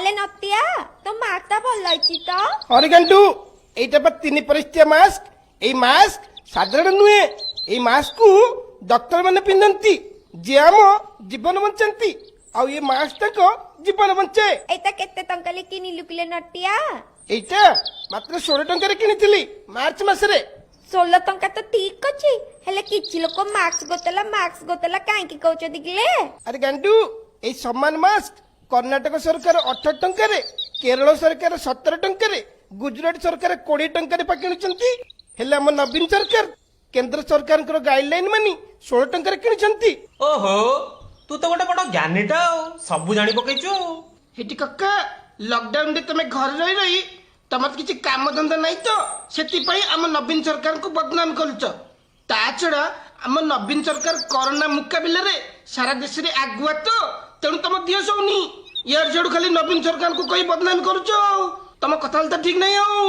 आले नतिया तो माता भल तो अरे गंटू এইটা পা 3 পরিষ্ঠিয়া মাস্ক এই মাস্ক সাধারণ নুহে এই মাস্ক কু ডক্টর মানে পিন্ধନ୍ତି যে ଆମ ଜୀବନ ବଞ୍ଚାନ୍ତି ଆଉ ଏ ମାସ୍କ ତାଙ୍କ ଜୀବନ ବଞ୍ଚାଏ। ଏଇଟା କେତେ ଟଙ୍କା ଲେ କିଣିଲୁ କିଲେ ନଟିଆ? এইটা মাত্র 16 ଟଙ୍କାରେ କିଣିଥିଲି ମାର୍ଚ୍ଚ ମାସରେ। 16 ଟଙ୍କା ତ ଠିକ ଅଛି ହେଲେ କିଛି ଲୋକ ମାସ୍କ ଗୋତଲା କାହିଁକି କହୁଛନ୍ତି କିଲେ? ଆରେ ଗାଣ୍ଡୁ এই সম্মান মাস্ক কর্ণাটক সরকার 18 টঙ্কারে কেরল সরকার 17 টঙ্কারে গুজরাট সরকার 20 টঙ্কারে পা কিণুଛନ୍ତି ହେଲେ ଆମ ନବୀନ ସରକାର କେନ୍ଦ୍ର ସରକାରଙ୍କର ଗାଇଡଲାଇନ ମାନି 16 ଟଙ୍କାରେ କିଣିଛନ୍ତି। ଓହୋ ତୁ ତ ଗୋଟେ ବଡ ଜ୍ଞାନୀଟା ଆଉ ସବୁ ଜାଣି ପକେଇଛୁ। ହେଠି କକା ଲକଡାଉନ ରେ ତମେ ଘରେ ରହି ରହି ତମର କିଛି କାମ ଧନ୍ଦା ନାହିଁ ତ ସେଥିପାଇଁ ଆମ ନବୀନ ସରକାରଙ୍କୁ ବଦନାମ କରୁଛ। ତା ଛଡା ଆମ ନବୀନ ସରକାର କରୋନା ମୁକାବିଲାରେ ସାରା ଦେଶରେ ଆଗୁଆ ତ ତେଣୁ ତମ ଦିଅ ଶୁନି ୟାର ଯୋଡୁ ଖାଲି ନବୀନ ସରକାରଙ୍କୁ କହି ବଦନାମ କରୁଛ। ତମ କଥା ତ ଠିକ ନାହିଁ ଆଉ।